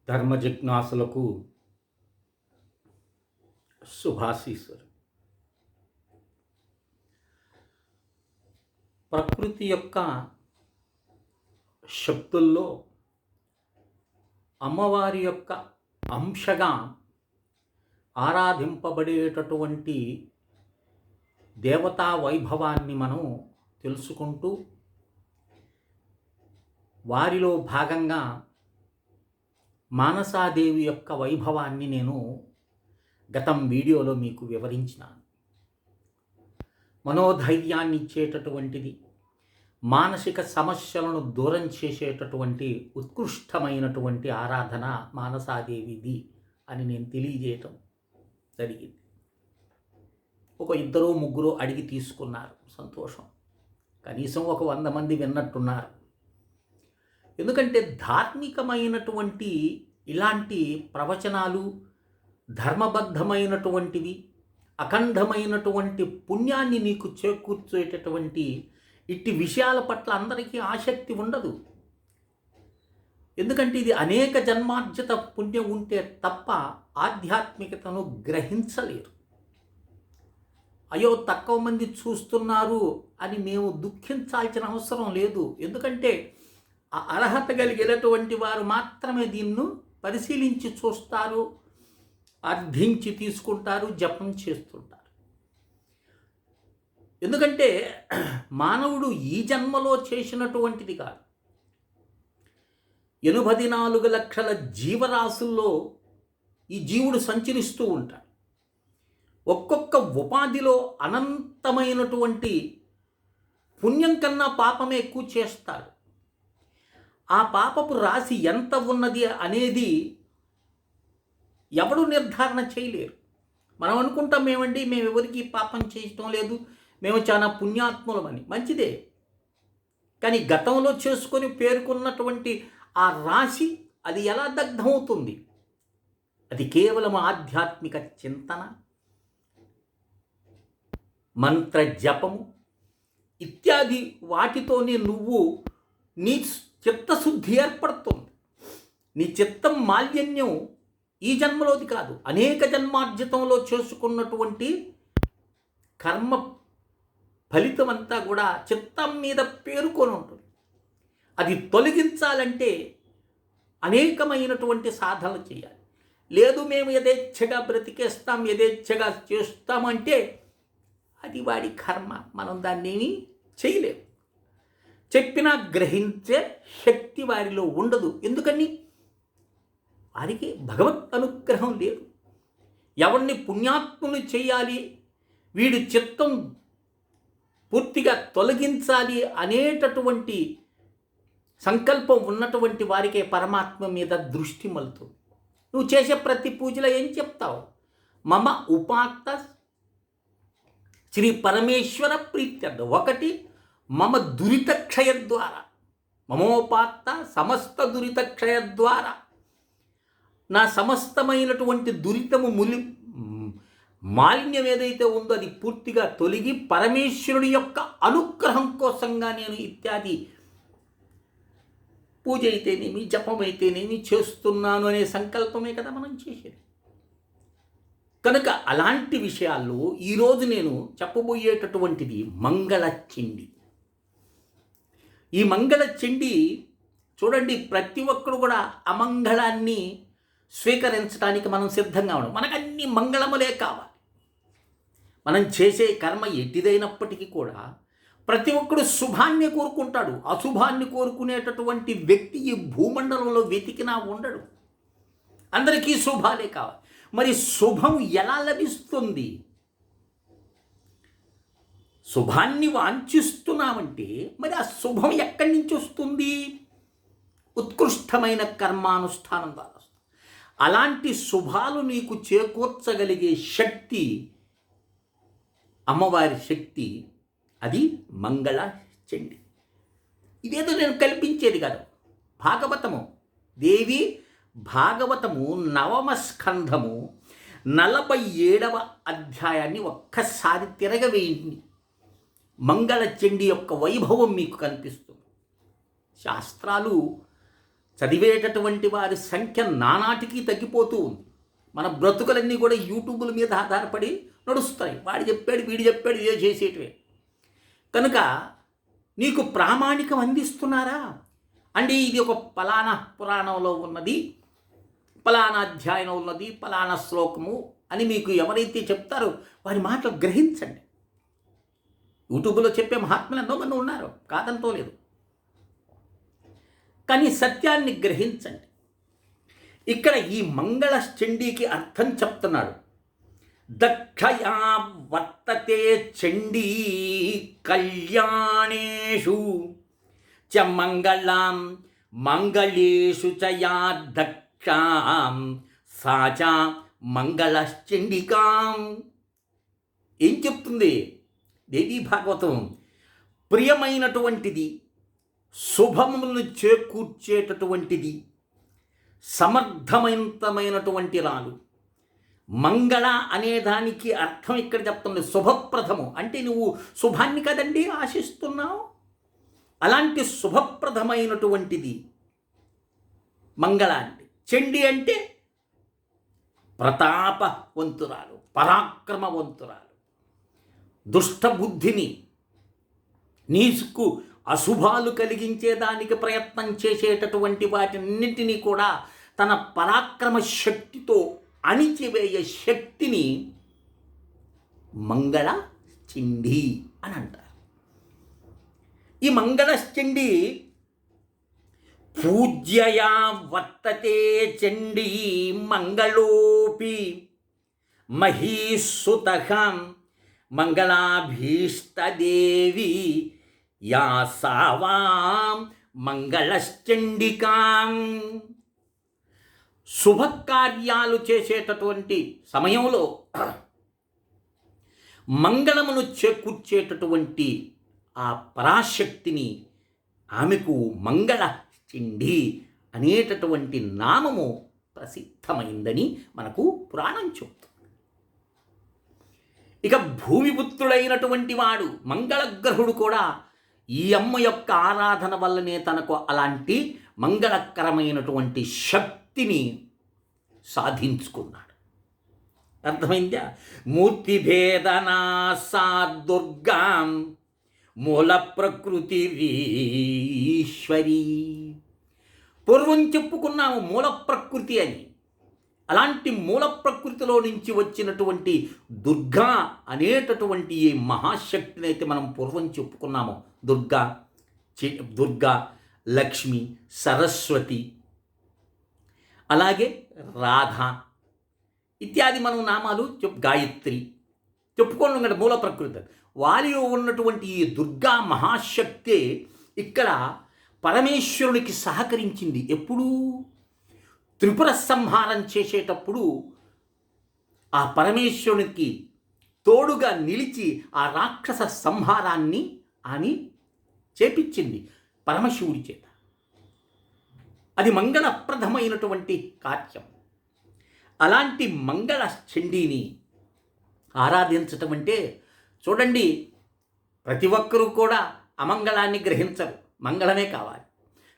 ధర్మ జిజ్ఞాసులకు శుభాశీస్సులు. ప్రకృతి యొక్క శక్తుల్లో అమ్మవారి యొక్క అంశగా ఆరాధింపబడేటటువంటి దేవతా వైభవాన్ని మనం తెలుసుకుంటూ వారిలో భాగంగా మానసాదేవి యొక్క వైభవాన్ని నేను గతం వీడియోలో మీకు వివరించినాను. మనోధైర్యాన్ని ఇచ్చేటటువంటిది, మానసిక సమస్యలను దూరం చేసేటటువంటి ఉత్కృష్టమైనటువంటి ఆరాధన మానసాదేవిది అని నేను తెలియజేయటం జరిగింది. ఒక 2-3 అడిగి తీసుకున్నారు, సంతోషం. కనీసం ఒక 100 మంది విన్నట్టున్నారు. ఎందుకంటే ధార్మికమైనటువంటి ఇలాంటి ప్రవచనాలు, ధర్మబద్ధమైనటువంటివి, అఖండమైనటువంటి పుణ్యాన్ని నీకు చేకూర్చేటటువంటి ఇట్టి విషయాల పట్ల అందరికీ ఆసక్తి ఉండదు. ఎందుకంటే ఇది అనేక జన్మార్జిత పుణ్యం ఉంటే తప్ప ఆధ్యాత్మికతను గ్రహించలేరు. అయ్యో తక్కువ మంది చూస్తున్నారు అని మేము దుఃఖించాల్సిన అవసరం లేదు. ఎందుకంటే ఆ అర్హత కలిగినటువంటి వారు మాత్రమే దీన్ని పరిశీలించి చూస్తారు, అర్థించి తీసుకుంటారు, జపం చేస్తుంటారు. ఎందుకంటే మానవుడు ఈ జన్మలో చేసినటువంటిది కాదు. 84 లక్షల జీవరాశుల్లో ఈ జీవుడు సంచరిస్తూ ఉంటాడు. ఒక్కొక్క ఉపాధిలో అనంతమైనటువంటి పుణ్యం కన్నా పాపమే ఎక్కువ చేస్తాడు. ఆ పాపపు రాశి ఎంత ఉన్నది అనేది ఎవడు నిర్ధారణ చేయలేరు. మనం అనుకుంటాం మేము ఎవరికి పాపం చేయటం లేదు, మేము చాలా పుణ్యాత్ములమని. మంచిదే, కానీ గతంలో చేసుకొని పేర్కొన్నటువంటి ఆ రాశి అది ఎలా దగ్ధమవుతుంది? అది కేవలం ఆధ్యాత్మిక చింతన, మంత్ర జపము ఇత్యాది వాటితోనే నువ్వు నీ చిత్తశుద్ధి ఏర్పడుతుంది. నీ చిత్తం మాలిన్యం ఈ జన్మలోది కాదు, అనేక జన్మార్జితంలో చేసుకున్నటువంటి కర్మ ఫలితం అంతా కూడా చిత్తం మీద పేరుకొని ఉంటుంది. అది తొలగించాలంటే అనేకమైనటువంటి సాధనలు చేయాలి. లేదు మేము యథేచ్ఛగా బ్రతికేస్తాం, యథేచ్ఛగా చేస్తామంటే అది వాడి కర్మ, మనం దాన్ని ఏమీ చేయలేము. చెప్పినా గ్రహించే శక్తి వారిలో ఉండదు. ఎందుకని? వారికి భగవత్ అనుగ్రహం లేదు. ఎవరిని పుణ్యాత్ములు చేయాలి, వీడి చిత్తం పూర్తిగా తొలగించాలి అనేటటువంటి సంకల్పం ఉన్నటువంటి వారికే పరమాత్మ మీద దృష్టి మలుతుంది. నువ్వు చేసే ప్రతి పూజలో ఏం చెప్తావు? మమ ఉపాత్త శ్రీ పరమేశ్వర ప్రీత్యర్థం. 1 మమ దురితక్షయ ద్వారా, మమోపాత్త సమస్త దురితక్షయ ద్వారా, నా సమస్తమైనటువంటి దురితము మాలిన్యం ఏదైతే ఉందో అది పూర్తిగా తొలగి పరమేశ్వరుడి యొక్క అనుగ్రహం కోసంగా నేను ఇత్యాది పూజ అయితేనేమి, జపం అయితేనేమి చేస్తున్నాను అనే సంకల్పమే కదా మనం చేసేది. కనుక అలాంటి విషయాల్లో ఈరోజు నేను చెప్పబోయేటటువంటిది మంగళ చండి. ఈ మంగళ చండి చూడండి, ప్రతి ఒక్కరు కూడా అమంగళాన్ని స్వీకరించడానికి మనం సిద్ధంగా ఉన్నాం. మనకు అన్ని మంగళములే కావాలి. మనం చేసే కర్మ ఎట్టిదైనప్పటికీ కూడా ప్రతి ఒక్కడు శుభాన్ని కోరుకుంటాడు. అశుభాన్ని కోరుకునేటటువంటి వ్యక్తి ఈ భూమండలంలో వెతికినా ఉండడు. అందరికీ శుభాలే కావాలి. మరి శుభం ఎలా లభిస్తుంది? శుభాన్ని వాంఛిస్తున్నామంటే మరి ఆ శుభం ఎక్కడి నుంచి వస్తుంది? ఉత్కృష్టమైన కర్మానుష్ఠానం ద్వారా వస్తుంది. అలాంటి శుభాలు నీకు చేకూర్చగలిగే శక్తి అమ్మవారి శక్తి, అది మంగళ చండి. ఇదేదో నేను కల్పించేది కాదు. భాగవతము, దేవి భాగవతము 9వ స్కంధము 47వ అధ్యాయాన్ని ఒక్కసారి తిరగవేయండి. మంగళ చండి యొక్క వైభవం మీకు కనిపిస్తుంది. శాస్త్రాలు చదివేటటువంటి వారి సంఖ్య నానాటికి తగ్గిపోతూ ఉంది. మన బ్రతుకులన్నీ కూడా యూట్యూబుల మీద ఆధారపడి నడుస్తాయి. వాడు చెప్పాడు, వీడు చెప్పాడు, ఇదే చేసేటివే. కనుక నీకు ప్రామాణికం అందిస్తున్నారా అండి? ఇది ఒక పలానా పురాణంలో ఉన్నది, పలానా అధ్యాయంలో ఉన్నది, పలానా శ్లోకము అని మీకు ఎవరైతే చెప్తారో వారి మాటలు గ్రహించండి. యూట్యూబ్లో చెప్పే మహాత్ములు ఎంతో మంది ఉన్నారు, కాదంతో లేదు. కానీ సత్యాన్ని గ్రహించండి. ఇక్కడ ఈ మంగళ చండీకి అర్థం చెప్తున్నాడు. దక్షయా వర్తతే చండీ కళ్యాణేషు చ మంగళాం మంగళేషు చ యా దక్షాం సా చ మంగళశ్చండికాం. ఏం చెప్తుంది దేవీ భాగవతం? ప్రియమైనటువంటిది, శుభములను చేకూర్చేటటువంటిది, సమర్థవంతమైనటువంటి రాలు. మంగళ అనేదానికి అర్థం ఇక్కడ చెప్తుంది శుభప్రదము. అంటే నువ్వు శుభాన్ని కదండి ఆశిస్తున్నావు, అలాంటి శుభప్రదమైనటువంటిది మంగళ అంటే. చండి అంటే ప్రతాపవంతురాలు, పరాక్రమవంతురాలు. దుష్టబుద్ధిని, నీసుకు అశుభాలు కలిగించేదానికి ప్రయత్నం చేసేటటువంటి వాటిన్నింటినీ కూడా తన పరాక్రమ శక్తితో అణిచివేయ శక్తిని మంగళ చండీ అని అంటారు. ఈ మంగళశ్చండీ పూజ్యయా వర్తతే చండీ మంగళోపి మహీసుతః మంగళాభీష్టదేవి యా సావాం మంగళశ్చండికాం. శుభకార్యాలు చేసేటటువంటి సమయంలో మంగళమును చేకూర్చేటటువంటి ఆ పరాశక్తిని, ఆమెకు మంగళ చండీ అనేటటువంటి నామము ప్రసిద్ధమైందని మనకు పురాణం చెబుతుంది. ఇక భూమిపుత్రుడైనటువంటి వాడు మంగళగ్రహుడు కూడా ఈ అమ్మ యొక్క ఆరాధన వల్లనే తనకు అలాంటి మంగళకరమైనటువంటి శక్తిని సాధించుకున్నాడు. అర్థమైందా? మూర్తిభేదనా సా దుర్గాం మూల ప్రకృతిరీశ్వరీ. పూర్వం చెప్పుకున్నాము మూల ప్రకృతి అని. అలాంటి మూల ప్రకృతిలో నుంచి వచ్చినటువంటి దుర్గా అనేటటువంటి ఈ మహాశక్తిని అయితే మనం పూర్వం చెప్పుకున్నాము. దుర్గా, లక్ష్మి, సరస్వతి, అలాగే రాధ ఇత్యాది మనం నామాలు గాయత్రి చెప్పుకోవడం కదా మూల ప్రకృతి. వారిలో ఉన్నటువంటి ఈ దుర్గా మహాశక్తే ఇక్కడ పరమేశ్వరునికి సహకరించింది. ఎప్పుడు? త్రిపుర సంహారం చేసేటప్పుడు ఆ పరమేశ్వరునికి తోడుగా నిలిచి ఆ రాక్షస సంహారాన్ని ఆమె చేపించింది పరమశివుడి చేత. అది మంగళప్రదమైనటువంటి కార్యం. అలాంటి మంగళ చండీని ఆరాధించటం అంటే చూడండి, ప్రతి ఒక్కరూ కూడా అమంగళాన్ని గ్రహించరు, మంగళమే కావాలి.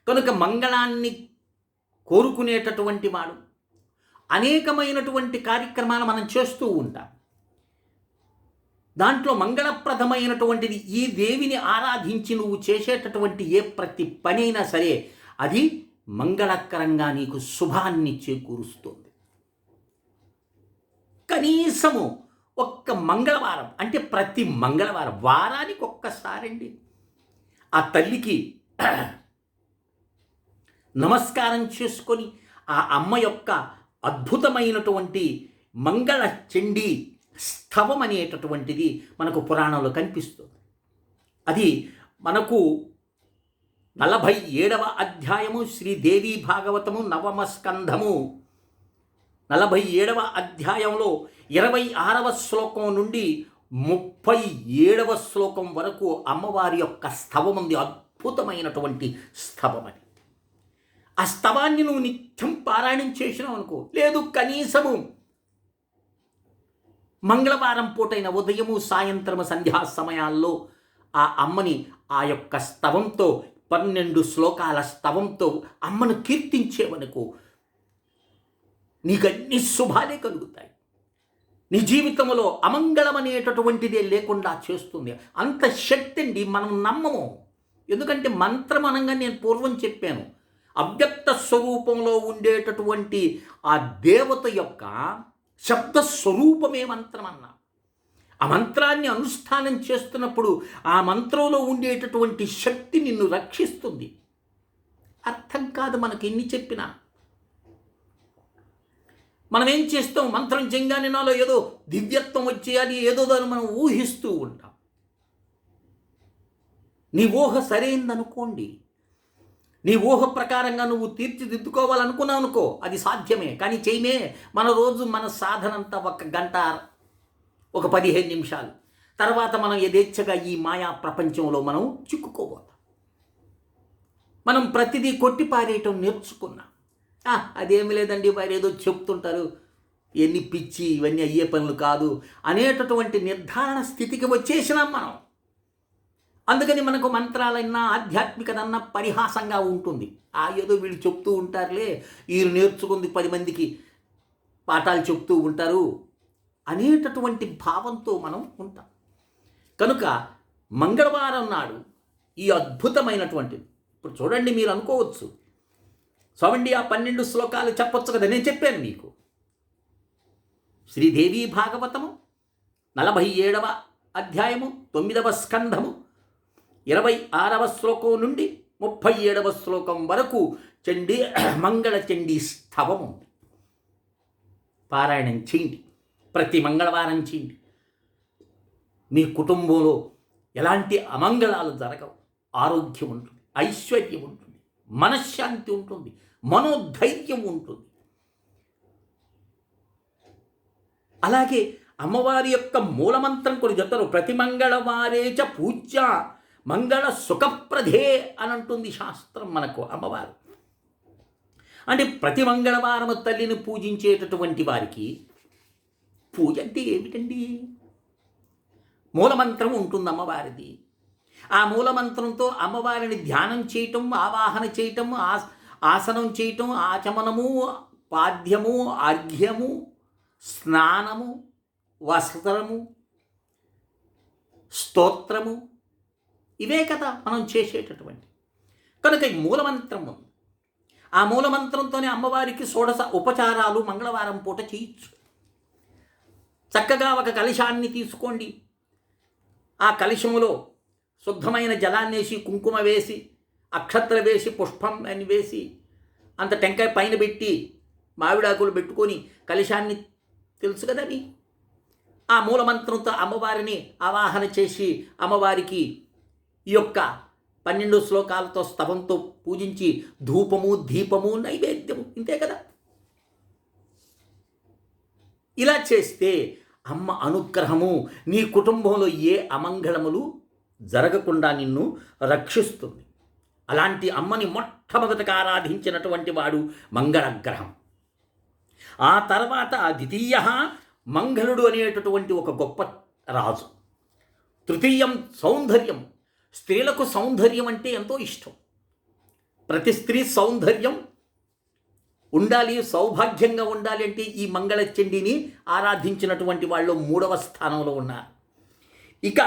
కనుక మంగళాన్ని కోరుకునేటటువంటి వాడు అనేకమైనటువంటి కార్యక్రమాలు మనం చేస్తూ ఉంటాం. దాంట్లో మంగళప్రదమైనటువంటిది ఈ దేవిని ఆరాధించి నువ్వు చేసేటటువంటి ఏ ప్రతి పని అయినా సరే అది మంగళకరంగా నీకు శుభాన్ని చేకూరుస్తుంది. కనీసము ఒక్క మంగళవారం అంటే ప్రతి మంగళవారం వారానికి ఒక్కసారండి ఆ తల్లికి నమస్కారం చేసుకొని ఆ అమ్మ యొక్క అద్భుతమైనటువంటి మంగళ చండీ స్తవం అనేటటువంటిది మనకు పురాణంలో కనిపిస్తుంది. అది మనకు 47వ అధ్యాయము శ్రీదేవి భాగవతము 9వ స్కంధము 47వ అధ్యాయంలో 26వ శ్లోకం నుండి 37వ శ్లోకం వరకు అమ్మవారి యొక్క స్తవం ఉంది. అద్భుతమైనటువంటి స్తవం అది. ఆ స్తవాన్ని నువ్వు నిత్యం పారాయణం చేసినావు అనుకో, లేదు కనీసము మంగళవారం పూటైన ఉదయము సాయంత్రము సంధ్యా సమయాల్లో ఆ అమ్మని ఆ యొక్క స్తవంతో 12 శ్లోకాల స్తవంతో అమ్మను కీర్తించేవనుకో, నీకు అన్ని శుభాలే కలుగుతాయి. నీ జీవితంలో అమంగళం అనేటటువంటిదే లేకుండా చేస్తుంది. అంత శక్తి అండి. మనం నమ్మము. ఎందుకంటే మంత్రం అనగా నేను పూర్వం చెప్పాను, అవ్యక్త స్వరూపంలో ఉండేటటువంటి ఆ దేవత యొక్క శబ్ద స్వరూపమే మంత్రం అన్నా. ఆ మంత్రాన్ని అనుష్ఠానం చేస్తున్నప్పుడు ఆ మంత్రంలో ఉండేటటువంటి శక్తి నిన్ను రక్షిస్తుంది. అర్థం కాదు మనకి ఎన్ని చెప్పినా. మనం ఏం చేస్తాం, మంత్రం చెంగానే నాలో ఏదో దివ్యత్వం వచ్చేయాలి, ఏదో దాన్ని మనం ఊహిస్తూ ఉంటాం. నీ ఊహ సరైందనుకోండి, నీ ఊహ ప్రకారంగా నువ్వు తీర్చిదిద్దుకోవాలనుకున్నావు అనుకో, అది సాధ్యమే. కానీ చేయమే. మన రోజు మన సాధనంతా 1 గంట, ఒక 15 నిమిషాలు. తర్వాత మనం యథేచ్ఛగా ఈ మాయా ప్రపంచంలో మనం చిక్కుకోబోతాం. మనం ప్రతిదీ కొట్టిపారేయటం నేర్చుకున్నాం. అదేమి లేదండి, వారు ఏదో చెప్తుంటారు, ఎన్ని పిచ్చి, ఇవన్నీ అయ్యే పనులు కాదు అనేటటువంటి నిర్ధారణ స్థితికి వచ్చేసినాం మనం. అందుకని మనకు మంత్రాలన్నా ఆధ్యాత్మికదన్నా పరిహాసంగా ఉంటుంది. ఏదో వీళ్ళు చెప్తూ ఉంటారులే, వీళ్ళు నేర్చుకుంది 10 మందికి పాఠాలు చెప్తూ ఉంటారు అనేటటువంటి భావంతో మనం ఉంటాం. కనుక మంగళవారం నాడు ఈ అద్భుతమైనటువంటిది. ఇప్పుడు చూడండి, మీరు అనుకోవచ్చు, స్వామండి ఆ 12 శ్లోకాలు చెప్పొచ్చు కదా. నేను చెప్పాను మీకు. శ్రీదేవి భాగవతము 47వ అధ్యాయము 9వ స్కంధము 26వ శ్లోకం నుండి 37వ శ్లోకం వరకు మంగళ చండీ స్తవము పారాయణం చేయండి. ప్రతి మంగళవారం చేయండి. మీ కుటుంబంలో ఎలాంటి అమంగళాలు జరగవు. ఆరోగ్యం ఉంటుంది, ఐశ్వర్యం ఉంటుంది, మనశ్శాంతి ఉంటుంది, మనోధైర్యం ఉంటుంది. అలాగే అమ్మవారి యొక్క మూలమంత్రం కూడా చెప్తారు. ప్రతి మంగళవారేచ పూజ్య మంగళ సుఖప్రదే అని అంటుంది శాస్త్రం మనకు. అమ్మవారు అంటే ప్రతి మంగళవారం తల్లిని పూజించేటటువంటి వారికి పూజ అంటే ఏమిటండి? మూలమంత్రం ఉంటుంది అమ్మవారిది. ఆ మూలమంత్రంతో అమ్మవారిని ధ్యానం చేయటం, ఆవాహన చేయటం, ఆసనం చేయటం, ఆచమనము, పాద్యము, అర్ఘ్యము, స్నానము, వస్త్రము, స్తోత్రము, ఇవే కదా మనం చేసేటటువంటి. కనుక ఈ మూలమంత్రం ఉంది. ఆ మూలమంత్రంతోనే అమ్మవారికి 16 ఉపచారాలు మంగళవారం పూట చేయొచ్చు. చక్కగా ఒక కలశాన్ని తీసుకోండి. ఆ కలశములో శుద్ధమైన జలాన్ని వేసి, కుంకుమ వేసి, అక్షత్ర వేసి, పుష్పం అని వేసి, అంత టెంకాయ పైన పెట్టి, మామిడాకులు పెట్టుకొని కలశాన్ని, తెలుసు కదా మీ, ఆ మూలమంత్రంతో అమ్మవారిని ఆవాహన చేసి అమ్మవారికి ఈ యొక్క 12 శ్లోకాలతో స్తవంతో పూజించి ధూపము, దీపము, నైవేద్యము, ఇంతే కదా. ఇలా చేస్తే అమ్మ అనుగ్రహము నీ కుటుంబంలో ఏ అమంగళములు జరగకుండా నిన్ను రక్షిస్తుంది. అలాంటి అమ్మని మొట్టమొదటగా ఆరాధించినటువంటి వాడు మంగళగ్రహం. ఆ తర్వాత ద్వితీయ మంగళుడు అనేటటువంటి ఒక గొప్ప రాజు. తృతీయం సౌందర్యం. స్త్రీలకు సౌందర్యం అంటే ఎంతో ఇష్టం. ప్రతి స్త్రీ సౌందర్యం ఉండాలి, సౌభాగ్యంగా ఉండాలి అంటే ఈ మంగళచండీని ఆరాధించినటువంటి వాళ్ళు 3వ స్థానంలో ఉన్నారు. ఇక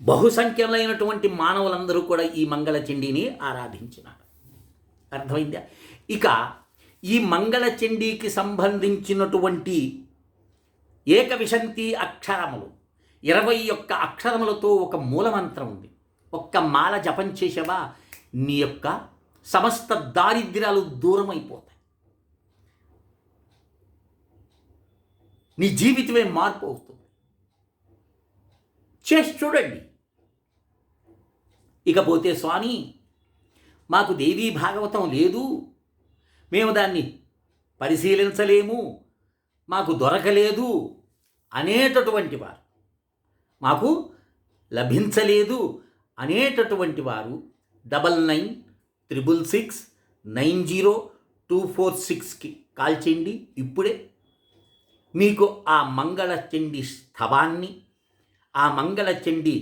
బహుసంఖ్యలైనటువంటి మానవులందరూ కూడా ఈ మంగళచండీని ఆరాధించినారు. అర్థమైందా? ఇక ఈ మంగళచండీకి సంబంధించినటువంటి ఏకవిశంతి అక్షరములు, 21 అక్షరములతో ఒక మూలమంత్రం ఉంది. ఒక్క మాల జపం చేసేవా, నీ యొక్క సమస్త దారిద్ర్యాలు దూరం అయిపోతాయి. నీ జీవితమే మార్పు అవుతుంది. చేసి చూడండి. ఇకపోతే స్వామి మాకు దేవీ భాగవతం లేదు, మేము దాన్ని పరిశీలించలేము, మాకు దొరకలేదు అనేటటువంటి వారు, మాకు లభించలేదు అనేటటువంటి వారు 9966690246కి కాల్ చేయండి. ఇప్పుడే మీకు ఆ మంగళచండీ స్తవాన్ని, ఆ మంగళచండీ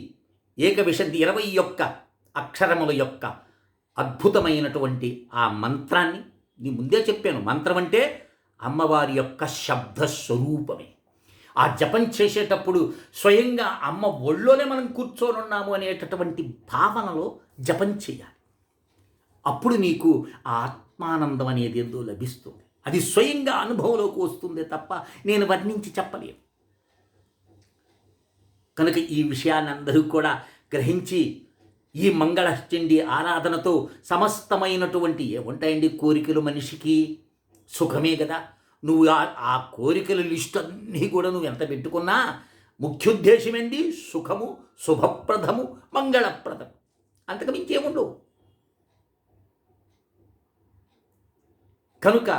ఏకవిశంతి 21 అక్షరముల యొక్క అద్భుతమైనటువంటి ఆ మంత్రాన్ని నీ ముందే చెప్పాను. మంత్రం అంటే అమ్మవారి యొక్క శబ్ద స్వరూపమే. ఆ జపం చేసేటప్పుడు స్వయంగా అమ్మ ఒళ్ళోనే మనం కూర్చొని ఉన్నాము అనేటటువంటి భావనలో జపం చేయాలి. అప్పుడు నీకు ఆ ఆత్మానందం అనేది ఏదో లభిస్తుంది. అది స్వయంగా అనుభవంలోకి వస్తుందే తప్ప నేను వర్ణించి చెప్పలేను. కనుక ఈ విషయాన్ని అందరూ కూడా గ్రహించి ఈ మంగళచండీ ఆరాధనతో సమస్తమైనటువంటి ఏముంటాయండి కోరికలు మనిషికి సుఖమే కదా. నువ్వు ఆ కోరికల లిస్టు అన్నీ కూడా నువ్వు ఎంత పెట్టుకున్నా ముఖ్యోద్దేశం ఏంటి? సుఖము, శుభప్రదము, మంగళప్రదము. అంతకు మించేముండవు. కనుక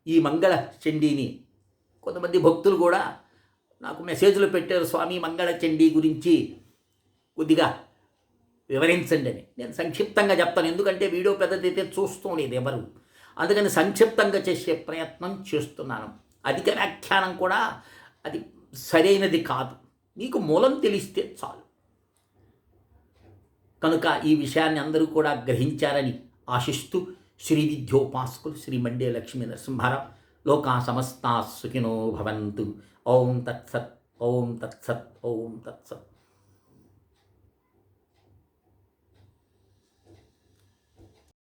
ఈ మంగళ చండీని కొంతమంది భక్తులు కూడా నాకు మెసేజ్లు పెట్టారు, స్వామి మంగళ చండీ గురించి కొద్దిగా వివరించండి అని. నేను సంక్షిప్తంగా చెప్తాను, ఎందుకంటే వీడియో పెద్దదైతే చూస్తూ లేదు ఎవరు. అందుకని సంక్షిప్తంగా చేసే ప్రయత్నం చేస్తున్నాను. అధిక వ్యాఖ్యానం కూడా అది సరైనది కాదు. నీకు మూలం తెలిస్తే చాలు. కనుక ఈ విషయాన్ని అందరూ కూడా గ్రహించారని ఆశిస్తూ శ్రీ విద్యోపాసకులు శ్రీ మండే లక్ష్మీ నరసింహారావు లోకా సమస్తా సుఖినో భవంతు. ఓం తత్సత్, ఓం తత్సత్, ఓం తత్సత్.